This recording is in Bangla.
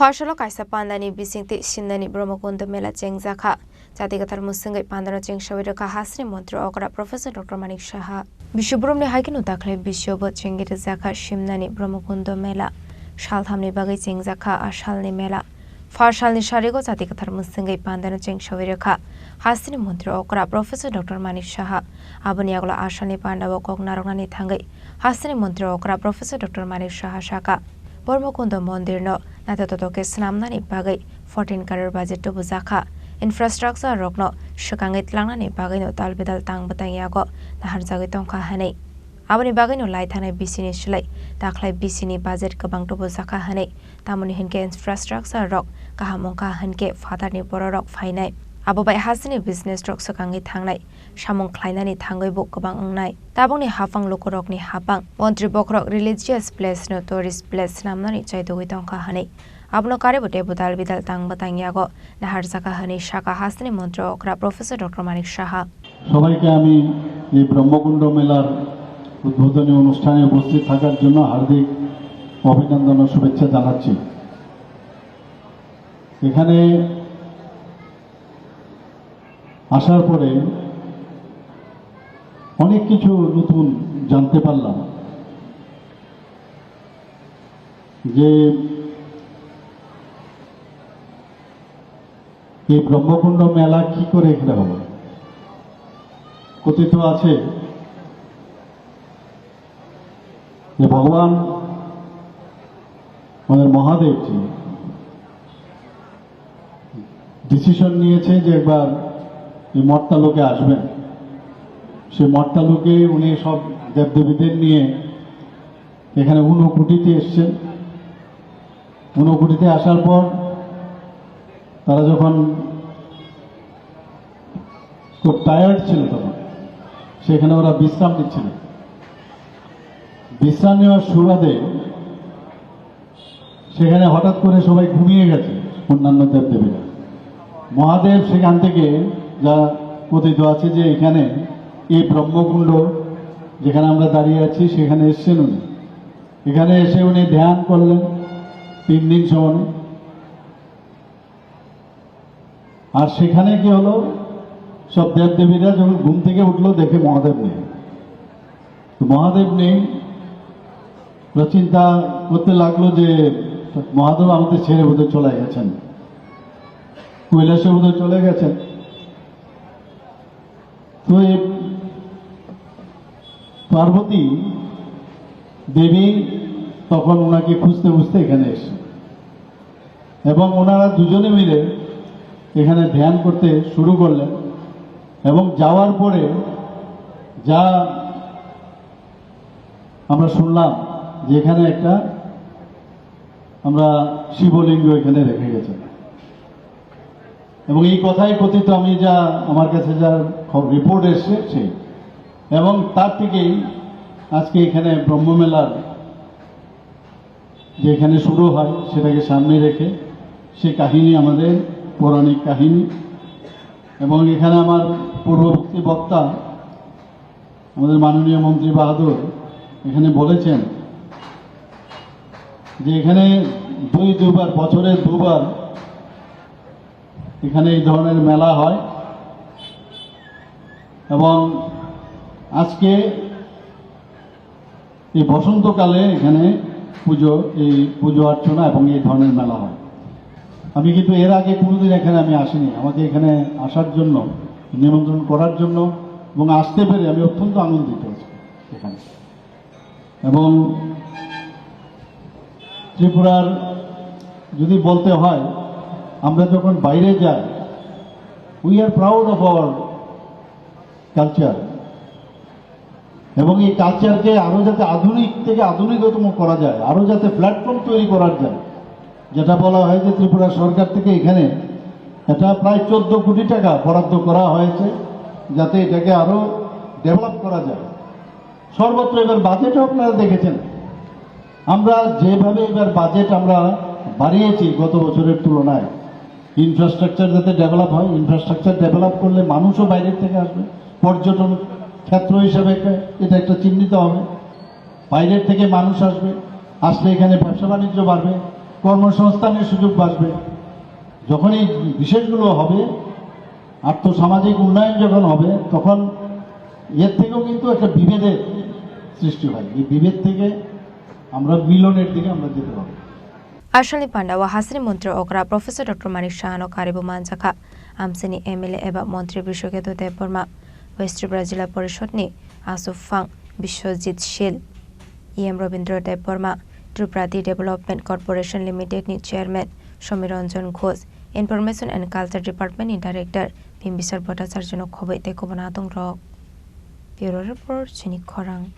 Farshalo kaisa pandani bisingti shindani Brahmakunda mela chengjakha Jatigathar musingai pandana chengshawirakha hasni mantri okra Professor Dr. Manik Saha Bishopurumni haikinu dakhlai Bishopot chengita jakha shimnani Brahmakunda mela shalthamni bagai chengjakha ashalni mela Farshalni sharigo Jatigathar musingai pandana chengshawirakha hasni mantri okra Professor Dr. Manik Saha aboni agla ashalni pandawa koknarogani thangai hasni mantri okra Professor Dr. Manik Saha shaka Brahmakunda mondirno natatotoke snamnani bagai 14 crore budget to buzakha infrastructure rokno shukangai tlangnani bagai no talbedal tangbatang yago nahar jagai tongkha hanei aboni bagai no lai thanai bisini sulai dakhlai bisini budget kabang to buzakha hanei tamoni hinke infrastructure rok kahamongka hanke fatani bororok phainai abo bai hasini business rok shukangai thangnai samong khlainani thangai bo kabang angnai tabongni hafang lokorokni hapang montri bokrok religious place no tourist place namnani chaidogoi tongkha hanei abno karebote budal bidal tangbatang yago nahar jaka hanei shaka hasini মন্ত্রী okra Professor Dr. Manik Saha সবাইকে আমি এই ব্রহ্মকুণ্ড মেলার উদ্বোধনী অনুষ্ঠানে উপস্থিত থাকার জন্য হার্দিক অভিনন্দন ও শুভেচ্ছা জানাচ্ছি। এখানে আসার পরে অনেক কিছু নতুন জানতে পারলাম যে এই ব্রহ্মকুণ্ড মেলা কি করে এখানে হলো। কথিত আছে যে ভগবান আমাদের মহাদেবজি ডিসিশন নিয়েছে যে একবার এই মর্তালোকে আসবেন। সে মর্তালোকে উনি সব দেবদেবীদের নিয়ে এখানে ঊনকোটিতে এসছেন। ঊনকোটিতে আসার পর তারা যখন খুব টায়ার্ড ছিল তখন সেখানে ওরা বিশ্রাম নিচ্ছিল। বিশ্রাম নেওয়ার সুবাদে সেখানে হঠাৎ করে সবাই ঘুমিয়ে গেছে অন্যান্য দেবদেবীরা। মহাদেব সেখান থেকে যা কথিত আছে যে এখানে এই ব্রহ্মকুণ্ড যেখানে আমরা দাঁড়িয়ে আছি সেখানে এসছেন উনি। এখানে এসে উনি ধ্যান করলেন 3 দিন সময়। আর সেখানে কি হলো, সব দেবদেবীরা যখন ঘুম থেকে উঠলো দেখে মহাদেব নেই। তো মহাদেব নেই, চিন্তা করতে লাগলো যে মহাদেব আমাদের ছেড়ে বোধহয় চলে গেছেন, কৈলাসে বোধহয় চলে গেছেন। তো এই পার্বতী দেবী তখন ওনাকে খুঁজতে খুঁজতে এখানে এসে এবং ওনারা দুজনে মিলে এখানে ধ্যান করতে শুরু করলেন। এবং যাওয়ার পরে যা আমরা শুনলাম যে এখানে একটা আমরা শিবলিঙ্গ এখানে রেখে গেছেন এবং এই কথাই কথিত, আমি যা আমার কাছে যা রিপোর্ট এসছে সেই, এবং তার থেকেই আজকে এখানে ব্রহ্মমেলার যে এখানে শুরু হয় সেটাকে সামনে রেখে সে কাহিনী আমাদের পৌরাণিক কাহিনী। এবং এখানে আমার পূর্ববর্তী বক্তা আমাদের মাননীয় মন্ত্রী বাহাদুর এখানে বলেছেন যে এখানে দুবার বছরে 2 বার এখানে এই ধরনের মেলা হয়। এবং আজকে এই বসন্তকালে এখানে এই পুজো অর্চনা এবং এই ধরনের মেলা হয়। আমি কিন্তু এর আগে কোনোদিন এখানে আমি আসিনি। আমাকে এখানে আসার জন্য নিমন্ত্রণ করার জন্য এবং আসতে পেরে আমি অত্যন্ত আনন্দিত আছি এখানে। এবং ত্রিপুরার যদি বলতে হয়, আমরা যখন বাইরে যাই we are proud of our culture. এবং এই কালচারকে আরও যাতে আধুনিক থেকে আধুনিকতম করা যায়, আরও যাতে প্ল্যাটফর্ম তৈরি করা যায়, যেটা বলা হয় যে ত্রিপুরা সরকার থেকে এখানে এটা প্রায় 14 কোটি টাকা বরাদ্দ করা হয়েছে যাতে এটাকে আরও ডেভেলপ করা যায়। সর্বত্র এবার বাজেটও আপনারা দেখেছেন, আমরা যেভাবে এবার বাজেট আমরা বাড়িয়েছি গত বছরের তুলনায়, ইনফ্রাস্ট্রাকচার যাতে ডেভেলপ হয়। ইনফ্রাস্ট্রাকচার ডেভেলপ করলে মানুষও বাইরের থেকে আসবে, পর্যটন ক্ষেত্র হিসাবে এটা একটা চিহ্নিত হবে। বাইরের থেকে মানুষ আসবে, আসলে এখানে ব্যবসা বাণিজ্য বাড়বে, কর্মসংস্থানের সুযোগ বাড়বে। যখন এই বিষয়গুলো হবে, আর্থসামাজিক উন্নয়ন যখন হবে, তখন এর থেকেও কিন্তু একটা বিভেদের সৃষ্টি হয়। এই বিভেদ থেকে আমরা মিলনের দিকে আমরা যেতে পারবো। Arshali Panda wa Hasri Mantri Okra Professor Dr. Manik Shahano Karibu Manjaka Amsini MLA Eba Mantri Bishoketu Deporma West Tripura Jila Parishad ni Asuf Fang Bishojit Shil EM Robindra Deporma Tripura Development Corporation Limited ni Chairman Shomiranjan Ghosh Information and Culture Department ni Director Bimbisar Bhattacharya Khobei Tekobanatung Rok Bureau Report Chini Khorang